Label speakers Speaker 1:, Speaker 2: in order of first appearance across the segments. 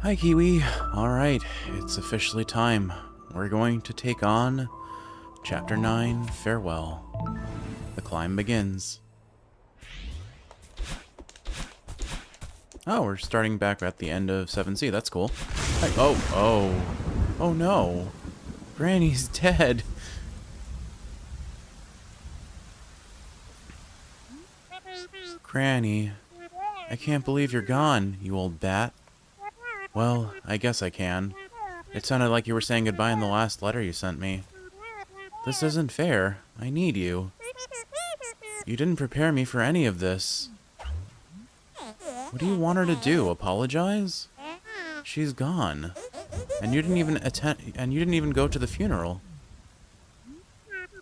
Speaker 1: Hi, Kiwi. Alright, it's officially time. We're going to take on Chapter 9, Farewell. The climb begins. Oh, we're starting back at the end of 7C. That's cool. Hi. Oh no. Granny's dead. Granny, I can't believe you're gone, you old bat. Well, I guess I can. It sounded like you were saying goodbye in the last letter you sent me. This isn't fair. I need you. You didn't prepare me for any of this. What do you want her to do? Apologize? She's gone. And you didn't even go to the funeral.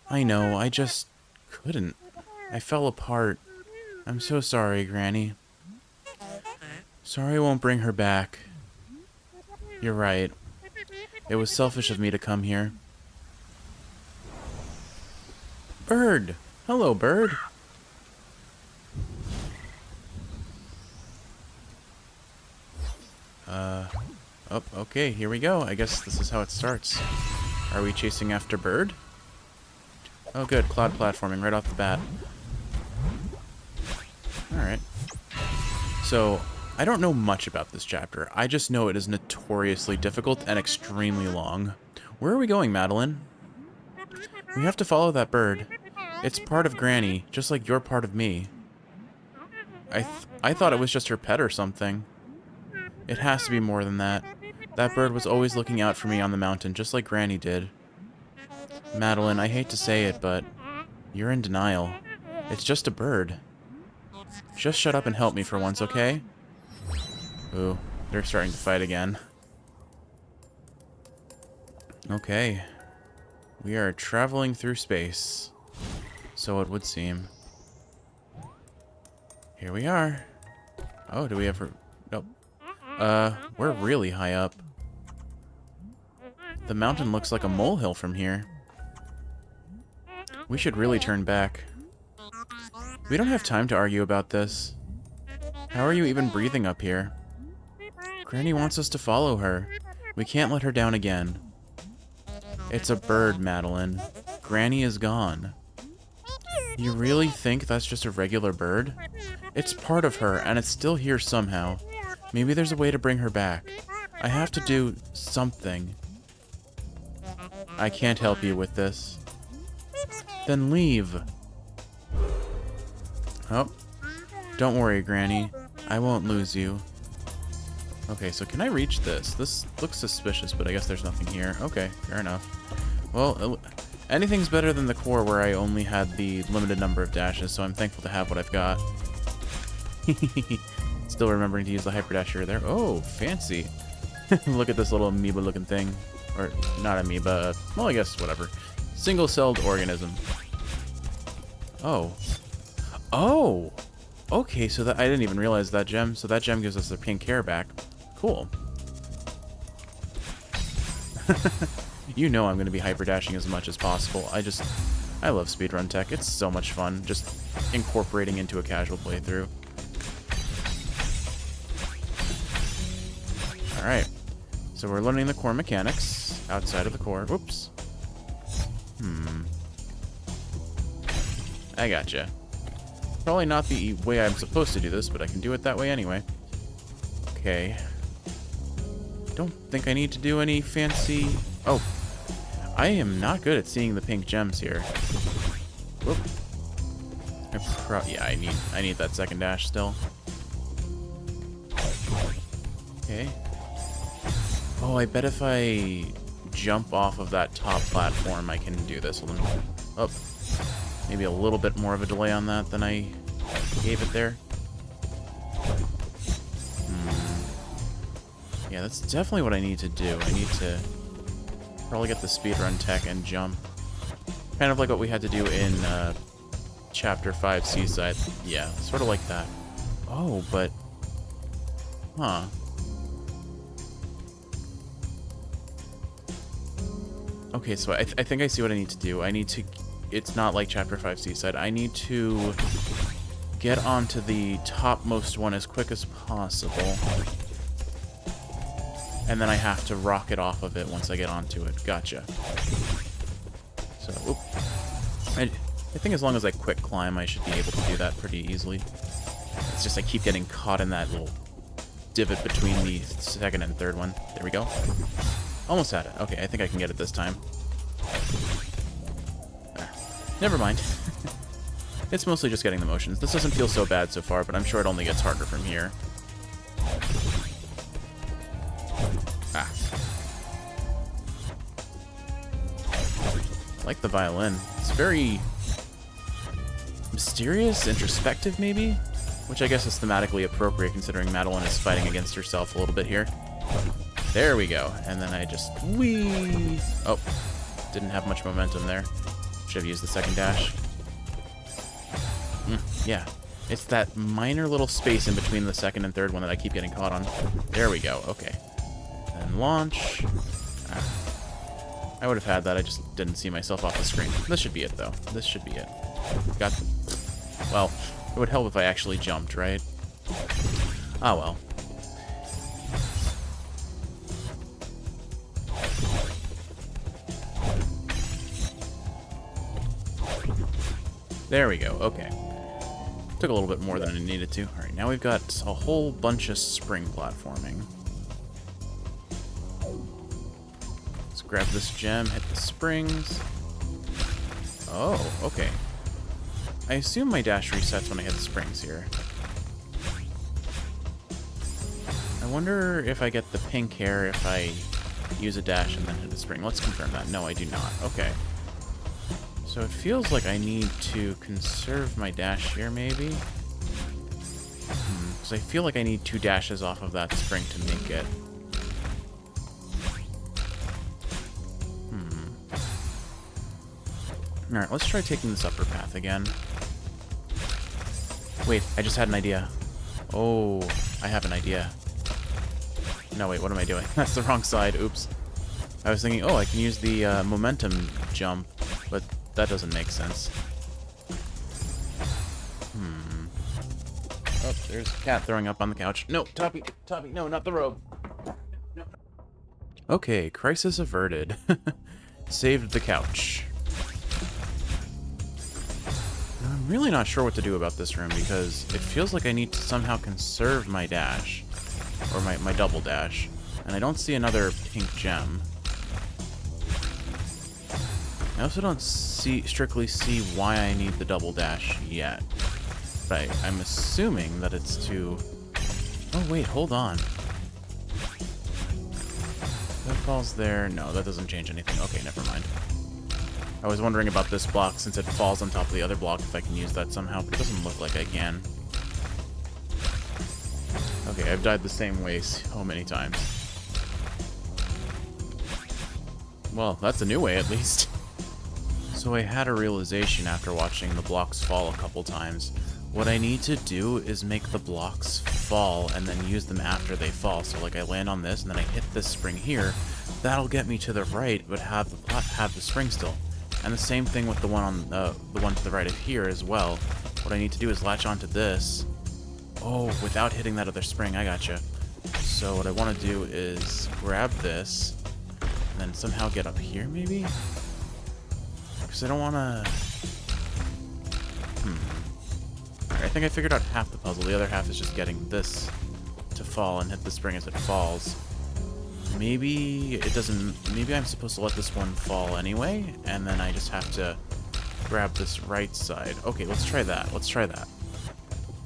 Speaker 1: I know, I just couldn't. I fell apart. I'm so sorry, Granny. Sorry I won't bring her back. You're right. It was selfish of me to come here. Bird! Hello, Bird! Oh, okay, here we go. I guess this is how it starts. Are we chasing after Bird? Oh good, cloud platforming right off the bat. Alright. So, I don't know much about this chapter. I just know it is notoriously difficult and extremely long. Where are we going, Madeline? We have to follow that bird. It's part of Granny, just like you're part of me. I thought it was just her pet or something. It has to be more than that. That bird was always looking out for me on the mountain, just like Granny did. Madeline, I hate to say it, but you're in denial. It's just a bird. Just shut up and help me for once, okay? Ooh, they're starting to fight again. Okay. We are traveling through space. So it would seem. Here we are. Oh, do we ever... Nope. We're really high up. The mountain looks like a molehill from here. We should really turn back. We don't have time to argue about this. How are you even breathing up here? Granny wants us to follow her. We can't let her down again. It's a bird, Madeline. Granny is gone. You really think that's just a regular bird? It's part of her, and it's still here somehow. Maybe there's a way to bring her back. I have to do something. I can't help you with this. Then leave. Oh. Don't worry, Granny. I won't lose you. Okay, so can I reach this? This looks suspicious, but I guess there's nothing here. Okay, fair enough. Well, anything's better than the core where I only had the limited number of dashes, so I'm thankful to have what I've got. Still remembering to use the hyperdasher there. Oh, fancy. Look at this little amoeba-looking thing. Or, not amoeba. Well, I guess whatever. Single-celled organism. Oh. Oh! Okay, so that I didn't even realize that gem. So that gem gives us the pink hair back. Cool. You know I'm going to be hyperdashing as much as possible. I love speedrun tech. It's so much fun just incorporating into a casual playthrough. Alright. So we're learning the core mechanics outside of the core. Whoops. I gotcha. Probably not the way I'm supposed to do this, but I can do it that way anyway. Okay. Don't think I need to do any fancy... Oh. I am not good at seeing the pink gems here. Whoop. Yeah, I need that second dash still. Okay. Oh, I bet if I jump off of that top platform, I can do this. Oh. Maybe a little bit more of a delay on that than I gave it there. Yeah, that's definitely what I need to do. I need to probably get the speedrun tech and jump. Kind of like what we had to do in Chapter 5 Seaside. Yeah, sort of like that. Oh, but... Huh. Okay, so I think I see what I need to do. I need to... It's not like Chapter 5 Seaside. I need to get onto the topmost one as quick as possible. and then I have to rocket off of it once I get onto it. Gotcha. So, oop. I think as long as I quick climb, I should be able to do that pretty easily. It's just I keep getting caught in that little divot between the second and third one. There we go. Almost had it. Okay, I think I can get it this time. Never mind. It's mostly just getting the motions. This doesn't feel so bad so far, but I'm sure it only gets harder from here. Ah. I like the violin. It's very mysterious, introspective maybe? Which I guess is thematically appropriate considering Madeline is fighting against herself a little bit here. There we go. And then I just... whee! Oh. Didn't have much momentum there. Should have used the second dash. Yeah. It's that minor little space in between the second and third one that I keep getting caught on. There we go. Okay. And launch. Ah. I would have had that. I just didn't see myself off the screen. This should be it, though. This should be it. Got... well, it would help if I actually jumped, right? Ah, well. There we go. Okay. Took a little bit more than it needed to. Alright, now we've got a whole bunch of spring platforming. Let's grab this gem, hit the springs. Oh, okay. I assume my dash resets when I hit the springs here. I wonder if I get the pink hair if I use a dash and then hit a spring. Let's confirm that. No, I do not. Okay. So it feels like I need to conserve my dash here, maybe? Because I feel like I need 2 dashes off of that spring to make it. Alright, let's try taking this upper path again. Wait, I just had an idea. Oh, I have an idea. No, wait, what am I doing? That's the wrong side. Oops. I was thinking, oh, I can use the momentum jump, but that doesn't make sense. Oh, there's a cat throwing up on the couch. No, Toppy, no, not the robe. No. Okay, crisis averted. Saved the couch. I'm really not sure what to do about this room because it feels like I need to somehow conserve my dash. Or my double dash. And I don't see another pink gem. I also don't strictly see why I need the double dash yet. But I'm assuming that it's to... oh wait, hold on. That falls there. No, that doesn't change anything. Okay, never mind. I was wondering about this block since it falls on top of the other block if I can use that somehow, but it doesn't look like I can. Okay, I've died the same way so many times. Well, that's a new way at least. So I had a realization after watching the blocks fall a couple times. What I need to do is make the blocks fall and then use them after they fall. So like I land on this and then I hit this spring here. That'll get me to the right, but have the spring still. And the same thing with the one on the one to the right of here as well. What I need to do is latch onto this. Oh, without hitting that other spring, I gotcha. So what I want to do is grab this and then somehow get up here, maybe? Because I don't want to... Alright, I think I figured out half the puzzle. The other half is just getting this to fall and hit the spring as it falls. Maybe it doesn't... maybe I'm supposed to let this one fall anyway, and then I just have to grab this right side. Okay, let's try that. Let's try that.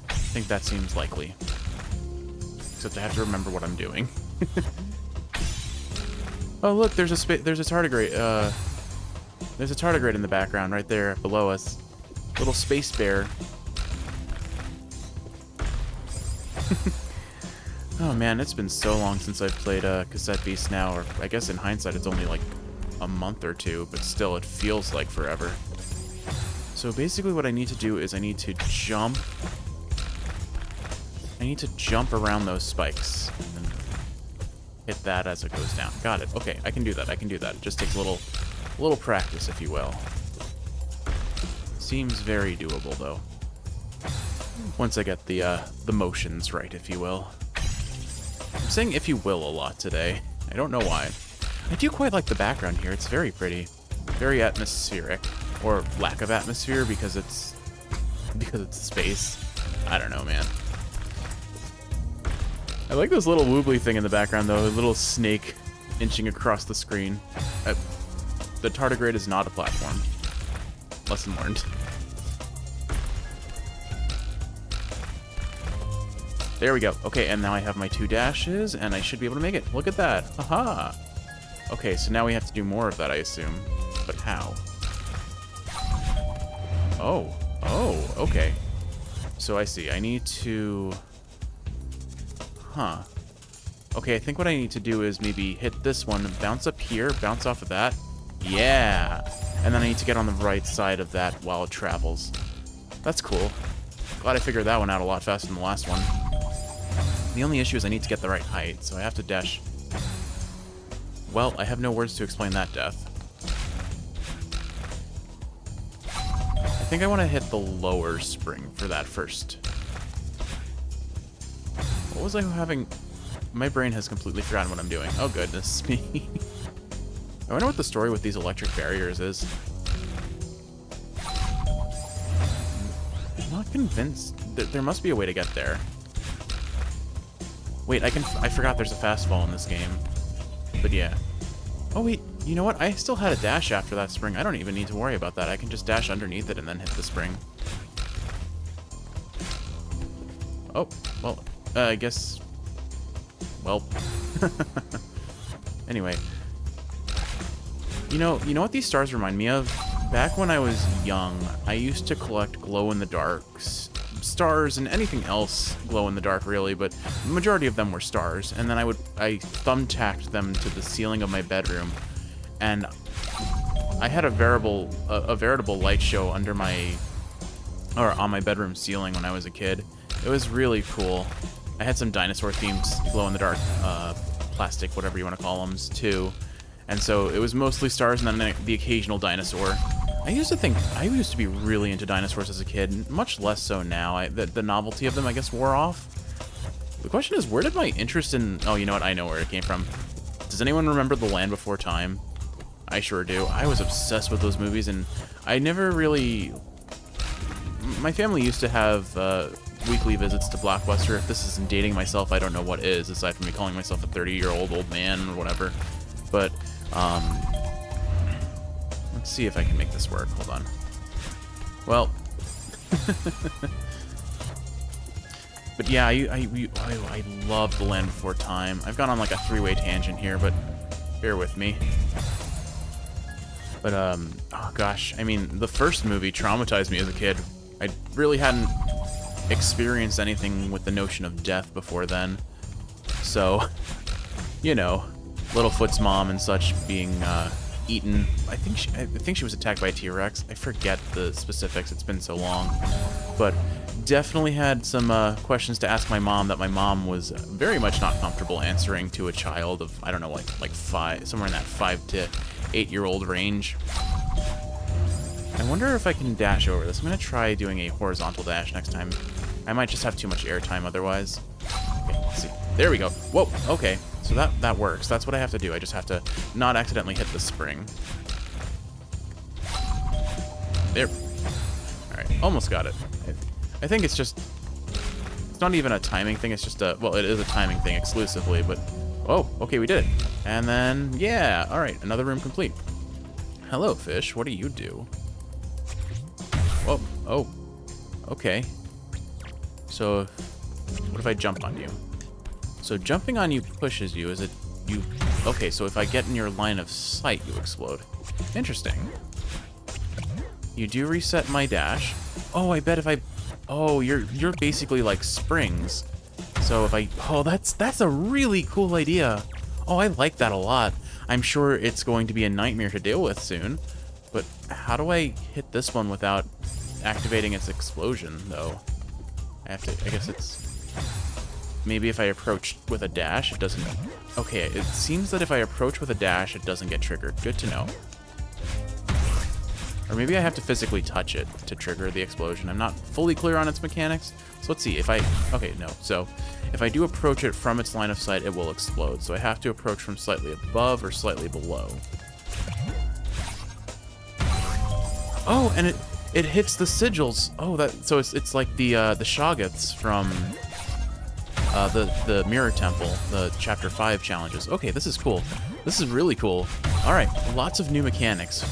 Speaker 1: I think that seems likely. Except I have to remember what I'm doing. Oh, look, there's a tardigrade. There's a tardigrade in the background right there below us. Little space bear. Oh man, it's been so long since I've played Cassette Beast now, or I guess in hindsight it's only like a month or two, but still it feels like forever. So basically what I need to do is I need to jump. I need to jump around those spikes and hit that as it goes down. Got it. Okay, I can do that. I can do that. It just takes a little practice, if you will. Seems very doable though. Once I get the motions right, if you will. I'm saying if you will a lot today. I don't know why. I do quite like the background here. It's very pretty. Very atmospheric. Or lack of atmosphere because it's space. I don't know, man. I like this little woobly thing in the background, though. A little snake inching across the screen. The tardigrade is not a platform. Lesson learned. There we go. Okay, and now I have my 2 dashes, and I should be able to make it. Look at that. Haha. Okay, so now we have to do more of that, I assume. But how? Oh. Oh, okay. So I see. I need to... Huh. Okay, I think what I need to do is maybe hit this one, bounce up here, bounce off of that. Yeah! And then I need to get on the right side of that while it travels. That's cool. Glad I figured that one out a lot faster than the last one. The only issue is I need to get the right height, so I have to dash. Well, I have no words to explain that death. I think I want to hit the lower spring for that first. What was I having? My brain has completely forgotten what I'm doing. Oh goodness me. I wonder what the story with these electric barriers is. I'm not convinced. There must be a way to get there. Wait, I forgot there's a fast fall in this game. But yeah. Oh wait, you know what? I still had a dash after that spring. I don't even need to worry about that. I can just dash underneath it and then hit the spring. Oh, well, I guess... Well. Anyway. You know what these stars remind me of? Back when I was young, I used to collect glow-in-the-dark stars and anything else glow-in-the-dark, really, but the majority of them were stars. And then I thumbtacked them to the ceiling of my bedroom, and I had a veritable light show on my bedroom ceiling when I was a kid. It was really cool. I had some dinosaur-themed glow-in-the-dark plastic, whatever you want to call them, too. And so it was mostly stars and then the occasional dinosaur. I used to be really into dinosaurs as a kid, much less so now. The novelty of them, I guess, wore off. The question is, where did my interest in... Oh, you know what? I know where it came from. Does anyone remember The Land Before Time? I sure do. I was obsessed with those movies, and I never really... My family used to have weekly visits to Blockbuster. If this isn't dating myself, I don't know what is, aside from me calling myself a 30-year-old old man or whatever. But, let's see if I can make this work. Hold on. Well... But yeah, I love The Land Before Time. I've gone on like a 3-way tangent here, but bear with me. But, oh gosh, I mean, the first movie traumatized me as a kid. I really hadn't experienced anything with the notion of death before then. So, you know, Littlefoot's mom and such being eaten. I think she was attacked by a T-Rex. I forget the specifics. It's been so long. But definitely had some questions to ask my mom that my mom was very much not comfortable answering to a child of, I don't know, like 5, somewhere in that 5 to 8-year-old range. I wonder if I can dash over this. I'm going to try doing a horizontal dash next time. I might just have too much airtime otherwise. Okay, let's see. There we go. Whoa, okay. So that works. That's what I have to do. I just have to not accidentally hit the spring. There. Alright, almost got it. I think it's just... It's not even a timing thing, it's just a... Well, it is a timing thing exclusively, but... Oh, okay, we did it. And then, yeah, alright, another room complete. Hello, fish, what do you do? Whoa, oh, okay. So, what if I jump on you? So jumping on you pushes you, is it... you... Okay, so if I get in your line of sight, you explode. Interesting. You do reset my dash. Oh, I bet if I... Oh, you're basically like springs. So if I... Oh, that's a really cool idea. Oh, I like that a lot. I'm sure it's going to be a nightmare to deal with soon. But how do I hit this one without activating its explosion, though? I guess it's... Maybe if I approach with a dash, it doesn't... Okay, it seems that if I approach with a dash, it doesn't get triggered. Good to know. Or maybe I have to physically touch it to trigger the explosion. I'm not fully clear on its mechanics. So let's see if I... Okay, no. So if I do approach it from its line of sight, it will explode. So I have to approach from slightly above or slightly below. Oh, and it hits the sigils. Oh, so it's like the Shoggoths from the Mirror Temple, the Chapter 5 challenges. Okay, this is cool. This is really cool. All right, lots of new mechanics.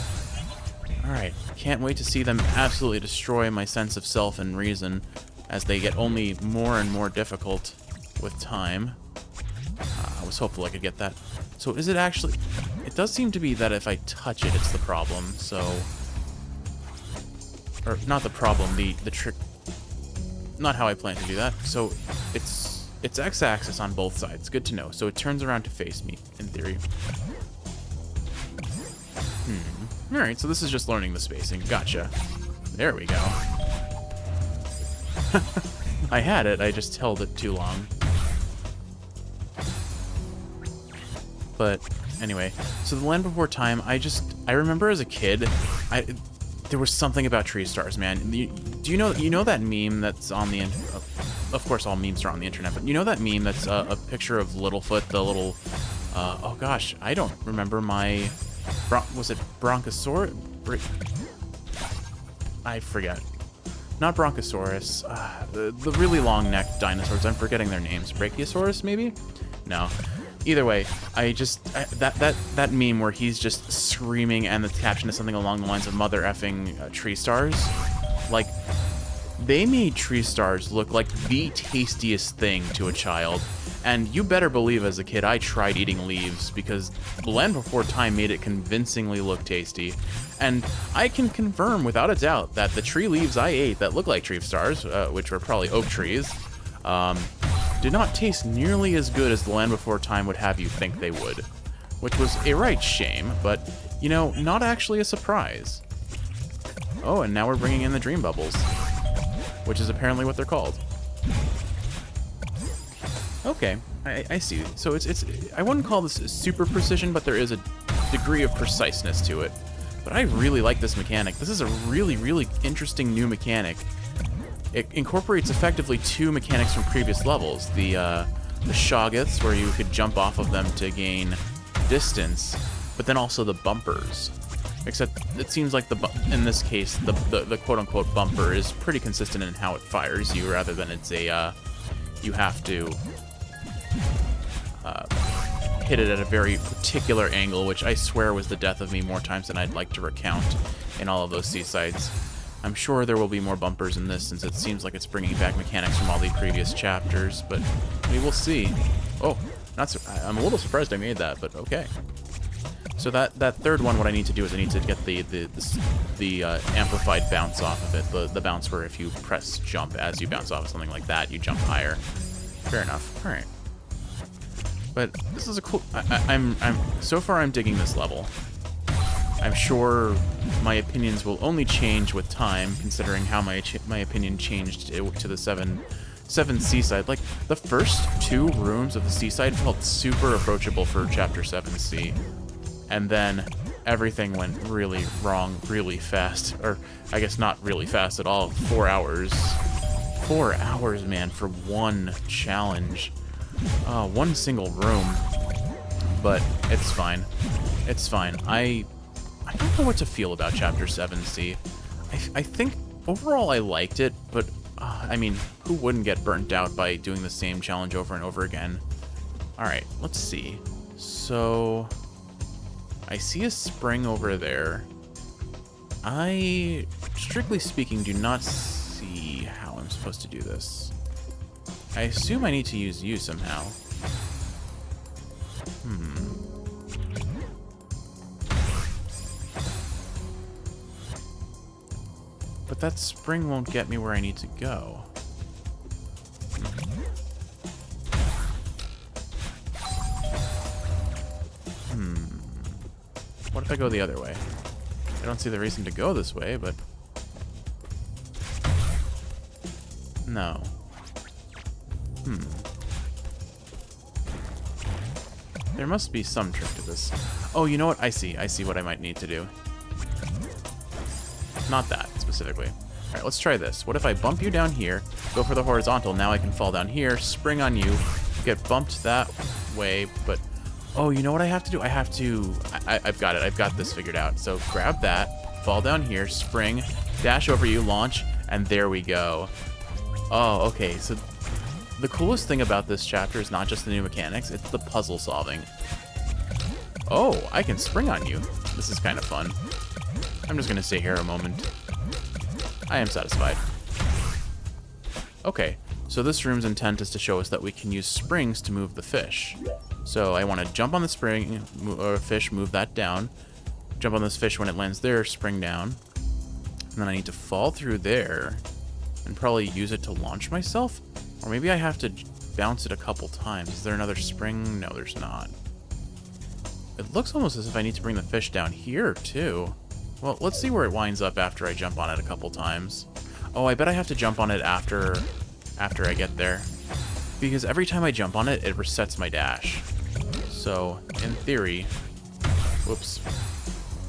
Speaker 1: All right, can't wait to see them absolutely destroy my sense of self and reason as they get only more and more difficult with time. I was hopeful I could get that. So is it actually... It does seem to be that if I touch it, it's the problem, so... Or, not the problem, the trick... Not how I plan to do that. So, it's X-axis on both sides. Good to know. So it turns around to face me, in theory. Alright, so this is just learning the spacing. Gotcha. There we go. I had it, I just held it too long. But, anyway. So the Land Before Time, I remember as a kid, there was something about tree stars, man. Do you know that meme that's on the internet? Of course, all memes are on the internet, but you know that meme that's a picture of Littlefoot, the little... oh gosh, I don't remember my... was it Bronchosaurus? I forget. Not Bronchosaurus. The really long-necked dinosaurs. I'm forgetting their names. Brachiosaurus, maybe? No. Either way, that meme where he's just screaming and the caption is something along the lines of mother effing tree stars. Like, they made tree stars look like the tastiest thing to a child. And you better believe as a kid I tried eating leaves because The Land Before Time made it convincingly look tasty. And I can confirm without a doubt that the tree leaves I ate that look like tree stars, which were probably oak trees, did not taste nearly as good as The Land Before Time would have you think they would. Which was a right shame, but, you know, not actually a surprise. Oh, and now we're bringing in the dream bubbles, which is apparently what they're called. Okay, I see. So it's I wouldn't call this super precision, but there is a degree of preciseness to it. But I really like this mechanic. This is a really, really interesting new mechanic. It incorporates effectively two mechanics from previous levels. The Shoggoths, where you could jump off of them to gain distance, but then also the bumpers. Except it seems like in this case, the quote-unquote bumper is pretty consistent in how it fires you, rather than it's a, you have to hit it at a very particular angle, which I swear was the death of me more times than I'd like to recount in all of those seasides. I'm sure there will be more bumpers in this, since it seems like it's bringing back mechanics from all the previous chapters, but we will see. Oh, I'm a little surprised I made that, but okay. So that third one, what I need to do is I need to get the amplified bounce off of it. The bounce where if you press jump as you bounce off of something like that, you jump higher. Fair enough. All right. But this is a cool... so far I'm digging this level. I'm sure my opinions will only change with time, considering how my opinion changed to the 7 Seaside. Like, the first 2 rooms of the Seaside felt super approachable for Chapter 7C. And then everything went really wrong really fast. Or, I guess not really fast at all. 4 hours. 4 hours, man, for one challenge. One single room. But it's fine. It's fine. I don't know what to feel about Chapter 7C. I think overall I liked it, but I mean, who wouldn't get burnt out by doing the same challenge over and over again? Alright, let's see. So, I see a spring over there. I, strictly speaking, do not see how I'm supposed to do this. I assume I need to use you somehow. But that spring won't get me where I need to go. What if I go the other way? I don't see the reason to go this way, but... No. There must be some trick to this. Oh, you know what? I see what I might need to do. Not that, specifically. Alright, let's try this. What if I bump you down here, go for the horizontal, now I can fall down here, spring on you, get bumped that way, but... Oh, you know what I have to do? I have to... I've got it. I've got this figured out. So grab that, fall down here, spring, dash over you, launch, and there we go. Oh, okay, so... The coolest thing about this chapter is not just the new mechanics, it's the puzzle solving. Oh, I can spring on you. This is kind of fun. I'm just going to stay here a moment. I am satisfied. Okay, so this room's intent is to show us that we can use springs to move the fish. So I want to jump on the spring, or fish, move that down. Jump on this fish when it lands there, spring down. And then I need to fall through there and probably use it to launch myself. Or maybe I have to bounce it a couple times. Is there another spring? No, there's not. It looks almost as if I need to bring the fish down here, too. Well, let's see where it winds up after I jump on it a couple times. Oh, I bet I have to jump on it after I get there. Because every time I jump on it, it resets my dash. So, in theory... Whoops.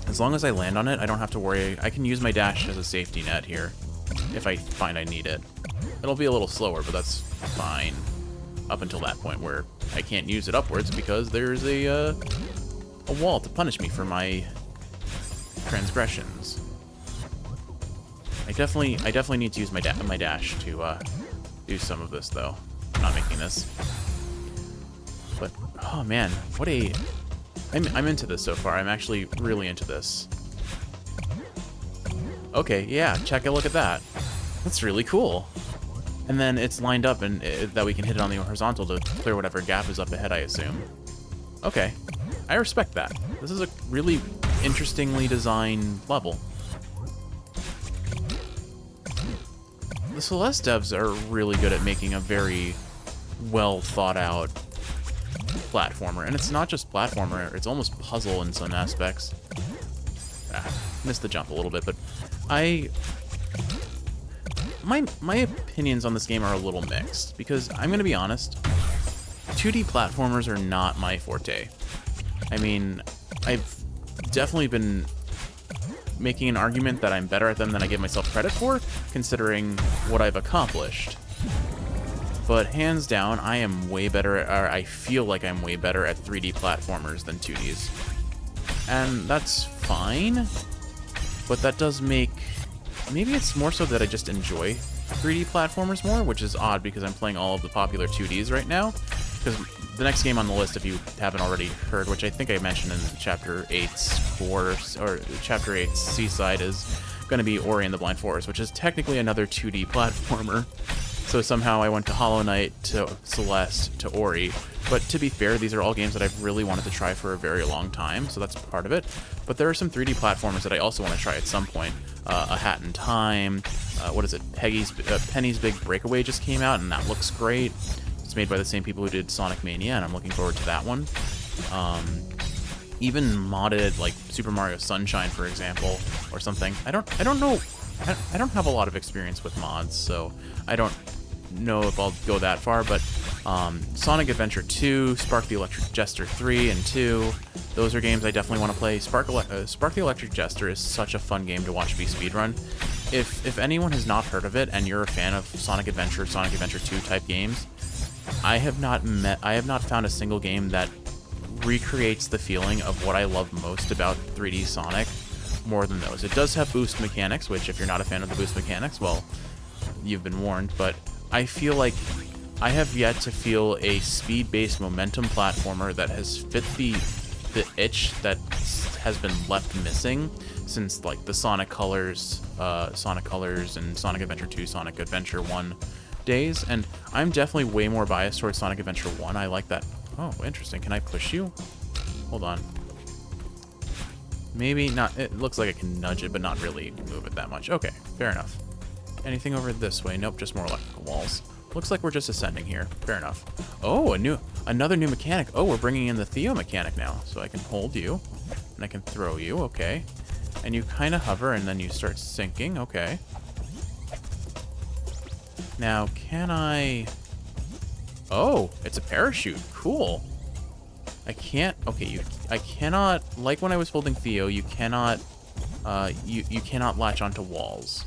Speaker 1: As long as I land on it, I don't have to worry. I can use my dash as a safety net here, if I find I need it. It'll be a little slower, but that's fine. Up until that point where I can't use it upwards because there's a wall to punish me for my transgressions. I definitely need to use my dash to do some of this, though. I'm not making this. But oh man, what a... I'm into this so far. I'm actually really into this. Okay, yeah, check a look at that. That's really cool. And then it's lined up and that we can hit it on the horizontal to clear whatever gap is up ahead, I assume. Okay, I respect that. This is a really interestingly designed level. The Celeste devs are really good at making a very well thought out platformer. And it's not just platformer, it's almost puzzle in some aspects. Missed the jump a little bit, but my opinions on this game are a little mixed, because I'm going to be honest, 2D platformers are not my forte. I mean, I've definitely been making an argument that I'm better at them than I give myself credit for, considering what I've accomplished. But hands down, I am way better at, or I feel like I'm way better at 3D platformers than 2Ds. And that's fine, but that does make... Maybe it's more so that I just enjoy 3D platformers more, which is odd because I'm playing all of the popular 2Ds right now. Because the next game on the list, if you haven't already heard, which I think I mentioned in Chapter 8's Chapter 8's Seaside, is going to be Ori and the Blind Forest, which is technically another 2D platformer. So somehow I went to Hollow Knight, to Celeste, to Ori. But to be fair, these are all games that I've really wanted to try for a very long time, so that's part of it. But there are some 3D platformers that I also want to try at some point. A Hat in Time, what is it? Penny's Big Breakaway just came out, and that looks great. It's made by the same people who did Sonic Mania, and I'm looking forward to that one. Even modded, like Super Mario Sunshine, for example, or something. I don't know. I don't have a lot of experience with mods, so I don't know if I'll go that far, but Sonic Adventure 2, Spark the Electric Jester 3 and 2, those are games I definitely want to play. Spark the Electric Jester is such a fun game to watch me speedrun. If anyone has not heard of it and you're a fan of Sonic Adventure 2 type games, I have not found a single game that recreates the feeling of what I love most about 3D Sonic more than those. It does have boost mechanics, which if you're not a fan of the boost mechanics, well, you've been warned, but I feel like I have yet to feel a speed-based momentum platformer that has fit the itch that has been left missing since like the Sonic Colors and Sonic Adventure 2, Sonic Adventure 1 days, and I'm definitely way more biased towards Sonic Adventure 1. I like that. Oh, interesting. Can I push you? Hold on. Maybe not. It looks like I can nudge it, but not really move it that much. Okay, fair enough. Anything over this way? Nope, just more electrical walls. Looks like we're just ascending here. Fair enough. Oh, another new mechanic. Oh, we're bringing in the Theo mechanic now. So I can hold you, and I can throw you. Okay. And you kind of hover, and then you start sinking. Okay. Now, can I... Oh, it's a parachute. Cool. I can't... Okay, I cannot... Like when I was holding Theo, you cannot... you cannot latch onto walls.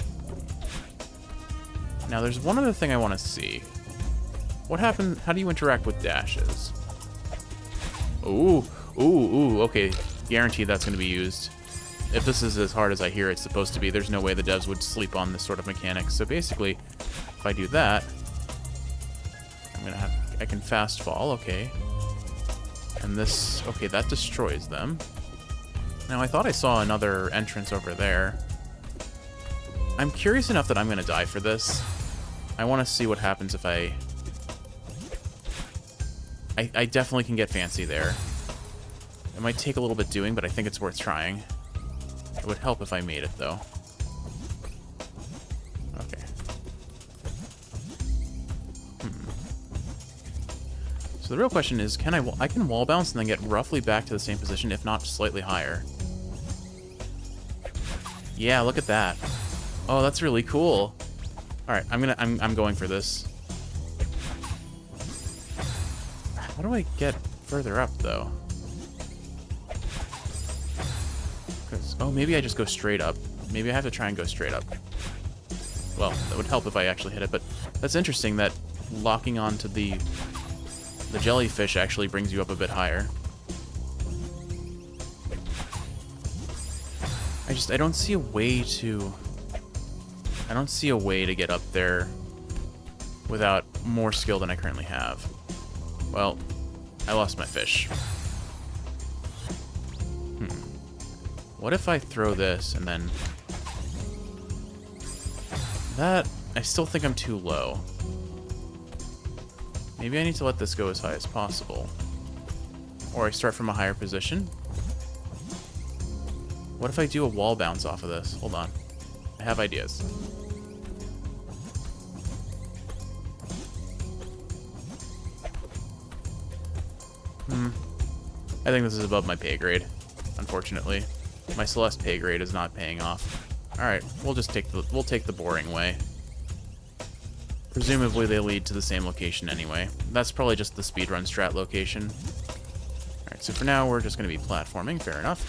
Speaker 1: Now, there's one other thing I want to see. What happened? How do you interact with dashes? Ooh, ooh, ooh, okay. Guaranteed that's going to be used. If this is as hard as I hear it's supposed to be, there's no way the devs would sleep on this sort of mechanic. So basically, if I do that, I can fast fall, okay. And this, okay, that destroys them. Now, I thought I saw another entrance over there. I'm curious enough that I'm going to die for this. I want to see what happens if I definitely can get fancy there. It might take a little bit doing, but I think it's worth trying. It would help if I made it, though. Okay. So the real question is, can I can wall bounce and then get roughly back to the same position, if not slightly higher. Yeah, look at that. Oh, that's really cool. All right, I'm going for this. How do I get further up, though? Oh, maybe I just go straight up. Maybe I have to try and go straight up. Well, that would help if I actually hit it, but that's interesting that locking onto the jellyfish actually brings you up a bit higher. I don't see a way to... I don't see a way to get up there without more skill than I currently have. Well, I lost my fish. What if I throw this and then... That... I still think I'm too low. Maybe I need to let this go as high as possible. Or I start from a higher position. What if I do a wall bounce off of this? Hold on. I have ideas. I think this is above my pay grade, unfortunately. My Celeste pay grade is not paying off. Alright, we'll take the boring way. Presumably they lead to the same location anyway. That's probably just the speedrun strat location. Alright, so for now we're just going to be platforming, fair enough.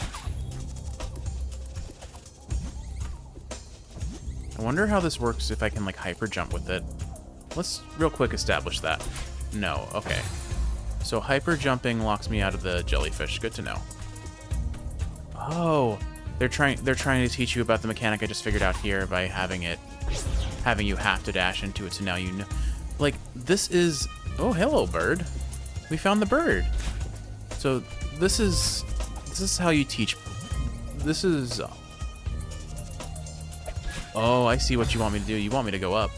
Speaker 1: I wonder how this works if I can like hyper jump with it. Let's real quick establish that. No, okay. So hyper jumping locks me out of the jellyfish. Good to know. Oh, they're trying to teach you about the mechanic I just figured out here by having you have to dash into it. So now you know, like this is. Oh, hello, bird. We found the bird. So this is how you teach. This is. Oh, I see what you want me to do. You want me to go up.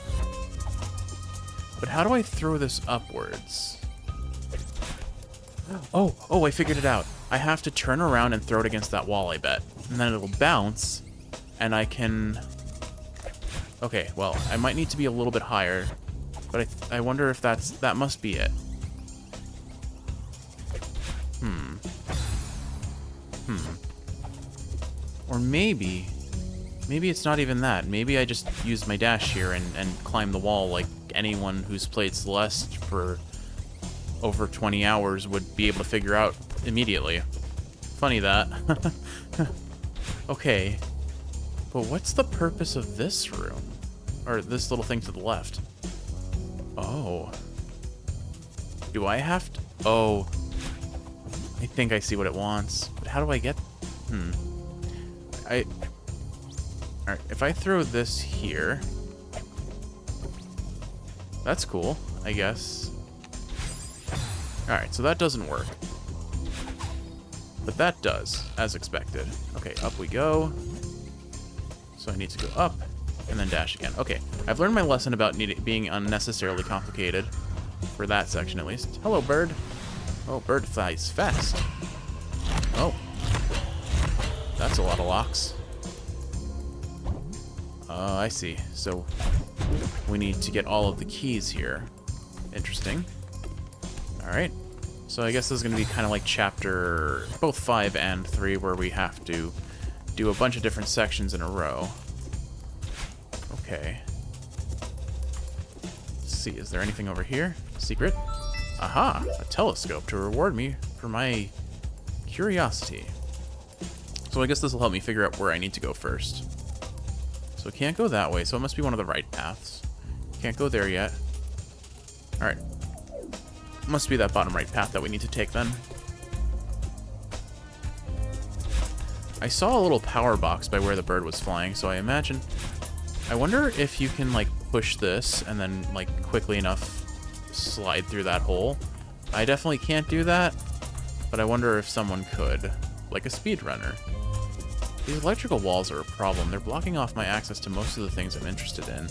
Speaker 1: But how do I throw this upwards? Oh, I figured it out. I have to turn around and throw it against that wall, I bet. And then it'll bounce, and I can... Okay, well, I might need to be a little bit higher, but I wonder if that must be it. Or maybe it's not even that. Maybe I just use my dash here and climb the wall like anyone who's played Celeste for over 20 hours would be able to figure out immediately. Funny that. Okay. But what's the purpose of this room? Or this little thing to the left? Oh. Do I have to... Oh. I think I see what it wants. But how do I get... Alright, if I throw this here... That's cool, I guess. Alright, so that doesn't work. But that does, as expected. Okay, up we go. So I need to go up, and then dash again. Okay, I've learned my lesson about being unnecessarily complicated. For that section, at least. Hello, bird. Oh, bird flies fast. Oh. That's a lot of locks. Oh, I see. So, we need to get all of the keys here. Interesting. Alright. So I guess this is going to be kind of like chapter both 5 and 3, where we have to do a bunch of different sections in a row. Okay. Let's see, is there anything over here? Secret? Aha! A telescope to reward me for my curiosity. So I guess this will help me figure out where I need to go first. So it can't go that way, so it must be one of the right paths. Can't go there yet. Alright. Must be that bottom right path that we need to take then. I saw a little power box by where the bird was flying, so I imagine... I wonder if you can, like, push this and then, like, quickly enough slide through that hole. I definitely can't do that, but I wonder if someone could. Like a speedrunner. These electrical walls are a problem. They're blocking off my access to most of the things I'm interested in.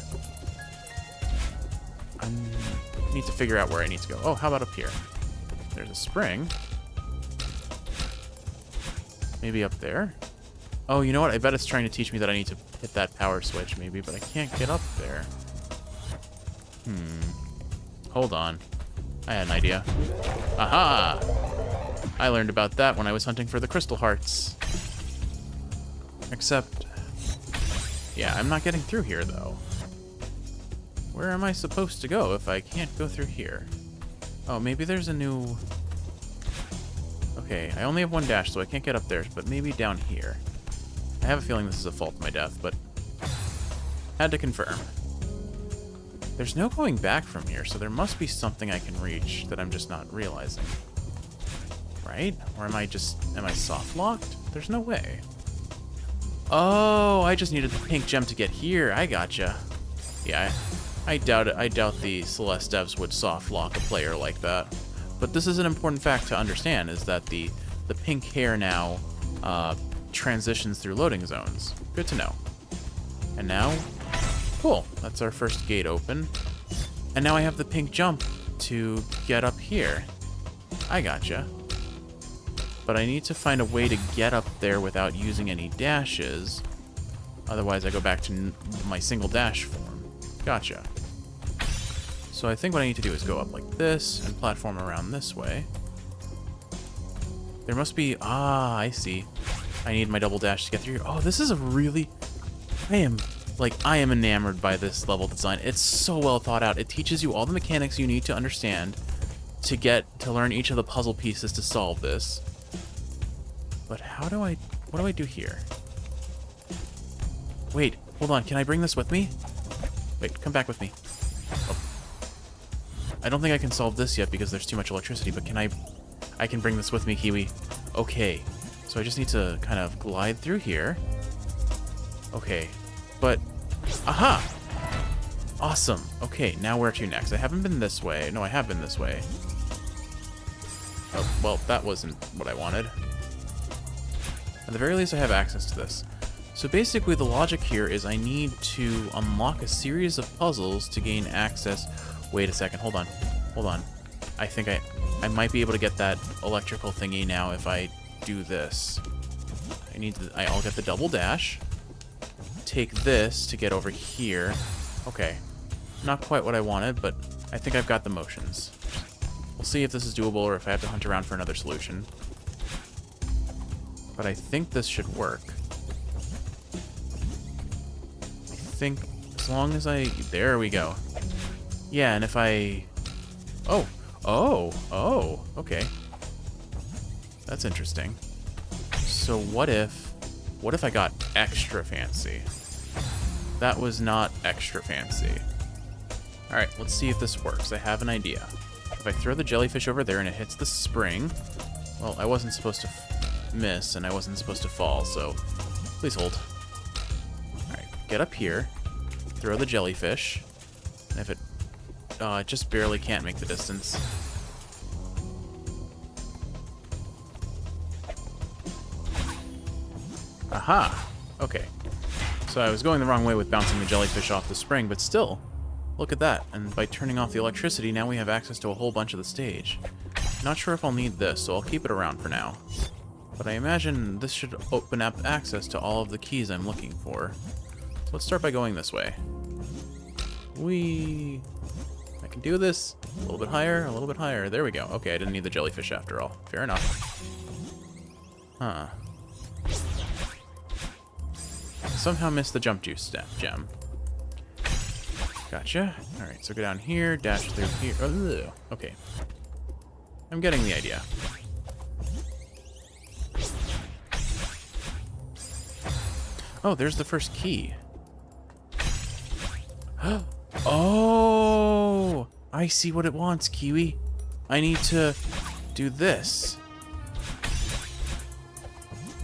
Speaker 1: I need to figure out where I need to go. Oh, how about up here? There's a spring. Maybe up there? Oh, you know what? I bet it's trying to teach me that I need to hit that power switch, maybe, but I can't get up there. Hold on. I had an idea. Aha! I learned about that when I was hunting for the crystal hearts. Except... yeah, I'm not getting through here, though. Where am I supposed to go if I can't go through here? Oh, maybe there's a new... okay, I only have one dash, so I can't get up there, but maybe down here. I have a feeling this is a fault to my death, but... had to confirm. There's no going back from here, so there must be something I can reach that I'm just not realizing. Right? Or am I soft-locked? There's no way. Oh, I just needed the pink gem to get here. I gotcha. Yeah, I doubt it. I doubt the Celeste devs would soft-lock a player like that. But this is an important fact to understand, is that the pink hair now transitions through loading zones. Good to know. And now, cool. That's our first gate open. And now I have the pink jump to get up here. I gotcha. But I need to find a way to get up there without using any dashes. Otherwise, I go back to my single dash form. Gotcha. So I think what I need to do is go up like this and platform around this way. There must be... ah, I see. I need my double dash to get through here. Oh, this is a really... I am enamored by this level design. It's so well thought out. It teaches you all the mechanics you need to understand to learn each of the puzzle pieces to solve this. But what do I do here? Wait, hold on. Can I bring this with me? Wait, come back with me. Oh. I don't think I can solve this yet because there's too much electricity, but I can bring this with me, Kiwi. Okay. So I just need to kind of glide through here. Okay. But, aha! Awesome. Okay, now where to next? I haven't been this way. No, I have been this way. Oh, well, that wasn't what I wanted. At the very least, I have access to this. So basically, the logic here is I need to unlock a series of puzzles to gain access. Wait a second, hold on. Hold on. I think I might be able to get that electrical thingy now if I do this. I'll get the double dash. Take this to get over here. Okay. Not quite what I wanted, but I think I've got the motions. We'll see if this is doable or if I have to hunt around for another solution. But I think this should work. I think as long as there we go. Yeah, and if I... Oh, okay. That's interesting. So what if I got extra fancy? That was not extra fancy. Alright, let's see if this works. I have an idea. If I throw the jellyfish over there and it hits the spring... well, I wasn't supposed to miss, and I wasn't supposed to fall, so please hold. Alright, get up here. Throw the jellyfish. And if it... it just barely can't make the distance. Aha! Okay. So I was going the wrong way with bouncing the jellyfish off the spring, but still, look at that. And by turning off the electricity, now we have access to a whole bunch of the stage. Not sure if I'll need this, so I'll keep it around for now. But I imagine this should open up access to all of the keys I'm looking for. So let's start by going this way. I can do this. A little bit higher, a little bit higher. There we go. Okay, I didn't need the jellyfish after all. Fair enough. Huh. Somehow missed the jump juice gem. Gotcha. Alright, so go down here, dash through here. Ugh. Okay. I'm getting the idea. Oh, there's the first key. Oh! I see what it wants, Kiwi. I need to do this.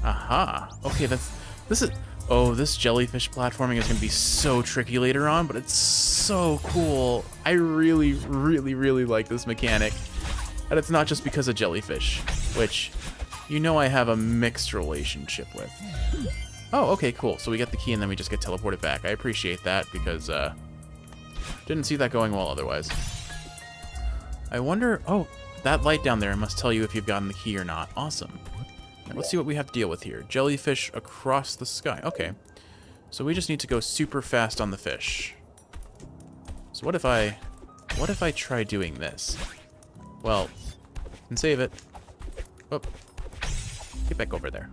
Speaker 1: Aha. Okay, this is... Oh, this jellyfish platforming is going to be so tricky later on, but it's so cool. I really, really, really like this mechanic. And it's not just because of jellyfish, which you know I have a mixed relationship with. Oh, okay, cool. So we get the key and then we just get teleported back. I appreciate that because didn't see that going well otherwise. I wonder... Oh, that light down there must tell you if you've gotten the key or not. Awesome. Now, let's see what we have to deal with here. Jellyfish across the sky. Okay. So we just need to go super fast on the fish. So what if I try doing this? Well, and save it. Oh. Get back over there.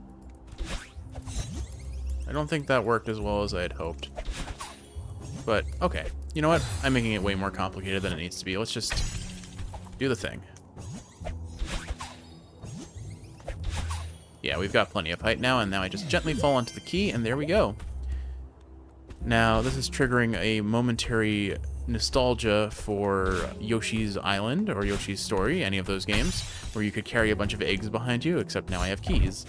Speaker 1: I don't think that worked as well as I had hoped. But, okay. You know what? I'm making it way more complicated than it needs to be. Let's just do the thing. Yeah, we've got plenty of height now, and now I just gently fall onto the key, and there we go. Now, this is triggering a momentary nostalgia for Yoshi's Island, or Yoshi's Story, any of those games, where you could carry a bunch of eggs behind you, except now I have keys.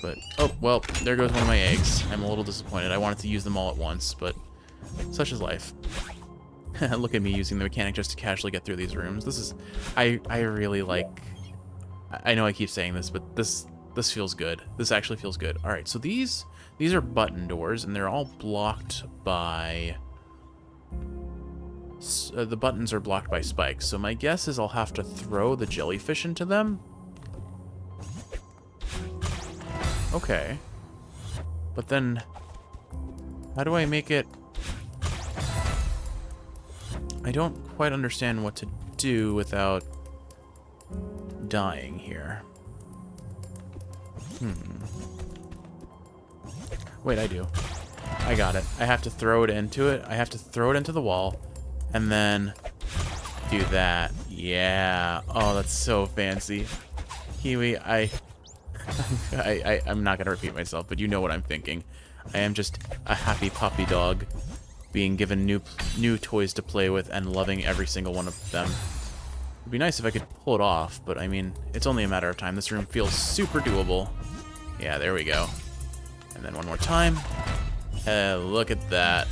Speaker 1: But, oh, well, there goes one of my eggs. I'm a little disappointed. I wanted to use them all at once, but such is life. Look at me using the mechanic just to casually get through these rooms. This is... I really like... I know I keep saying this, but this feels good. This actually feels good. All right, so these are button doors, and they're all blocked by... the buttons are blocked by spikes, so my guess is I'll have to throw the jellyfish into them. Okay. But then, how do I make it... I don't quite understand what to do without dying here. Wait, I do. I got it. I have to throw it into it. I have to throw it into the wall, and then do that. Yeah. Oh, that's so fancy. Kiwi, I'm not gonna repeat myself, but you know what I'm thinking. I am just a happy puppy dog, being given new toys to play with and loving every single one of them. It'd be nice if I could pull it off, but I mean, it's only a matter of time. This room feels super doable. Yeah, there we go. And then one more time. Look at that.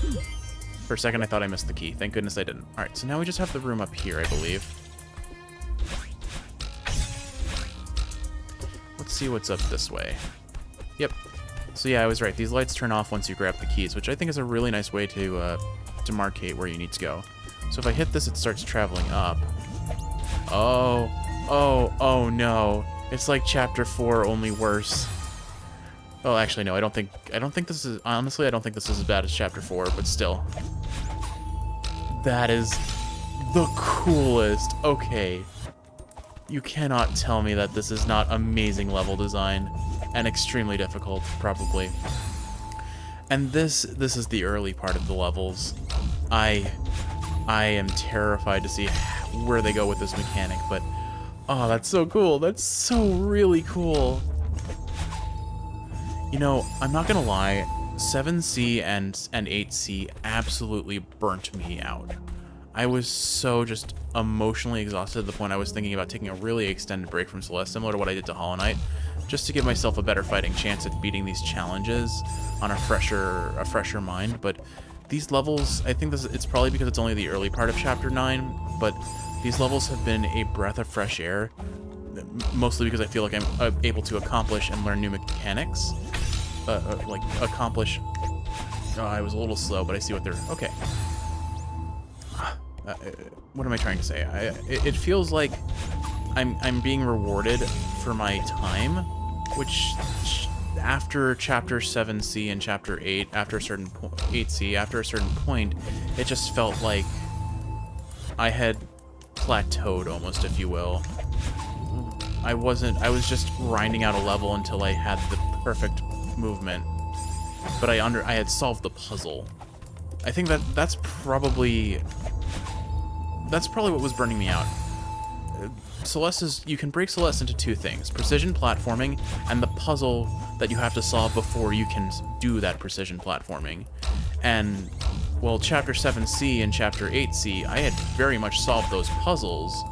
Speaker 1: For a second, I thought I missed the key. Thank goodness I didn't. All right, so now we just have the room up here, I believe. Let's see what's up this way. Yep. So yeah, I was right. These lights turn off once you grab the keys, which I think is a really nice way to demarcate where you need to go. So if I hit this, it starts traveling up. Oh no. It's like Chapter 4, only worse. Oh, actually, no, I don't think this is, honestly, I don't think this is as bad as Chapter 4, but still. That is the coolest. Okay. You cannot tell me that this is not amazing level design. And extremely difficult, probably. And this is the early part of the levels. I am terrified to see where they go with this mechanic, but oh, that's so cool. That's so really cool. You know, I'm not gonna lie, 7C and 8C absolutely burnt me out. I was so just emotionally exhausted to the point I was thinking about taking a really extended break from Celeste, similar to what I did to Hollow Knight, just to give myself a better fighting chance at beating these challenges on a fresher mind. But these levels, I think it's probably because it's only the early part of Chapter 9, but these levels have been a breath of fresh air, mostly because I feel like I'm able to accomplish and learn new mechanics. Like, accomplish... Oh, I was a little slow, but I see what they're... Okay. What am I trying to say? It feels like I'm being rewarded for my time, which after Chapter 7C and Chapter 8, after a certain 8C, after a certain point, it just felt like I had plateaued almost, if you will. I was just grinding out a level until I had the perfect movement, but I had solved the puzzle. I think that's probably what was burning me out. You can break Celeste into two things: precision platforming and the puzzle that you have to solve before you can do that precision platforming. And well, Chapter 7C and Chapter 8C, I had very much solved those puzzles.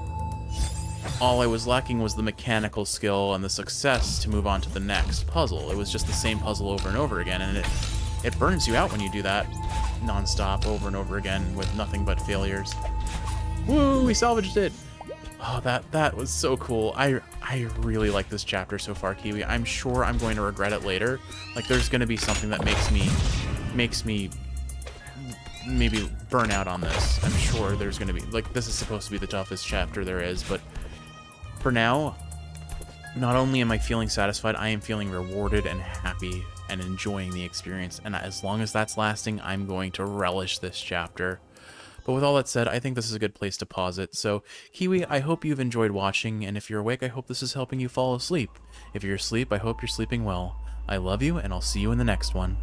Speaker 1: All I was lacking was the mechanical skill and the success to move on to the next puzzle. It was just the same puzzle over and over again, and it burns you out when you do that non-stop over and over again with nothing but failures. Woo, we salvaged it! Oh, that was so cool. I really like this chapter so far, Kiwi. I'm sure I'm going to regret it later. Like, there's going to be something that makes me maybe burn out on this. I'm sure there's going to be, like, this is supposed to be the toughest chapter there is, but for now, not only am I feeling satisfied, I am feeling rewarded and happy and enjoying the experience. And as long as that's lasting, I'm going to relish this chapter. But with all that said, I think this is a good place to pause it. So, Kiwi, I hope you've enjoyed watching, and if you're awake, I hope this is helping you fall asleep. If you're asleep, I hope you're sleeping well. I love you, and I'll see you in the next one.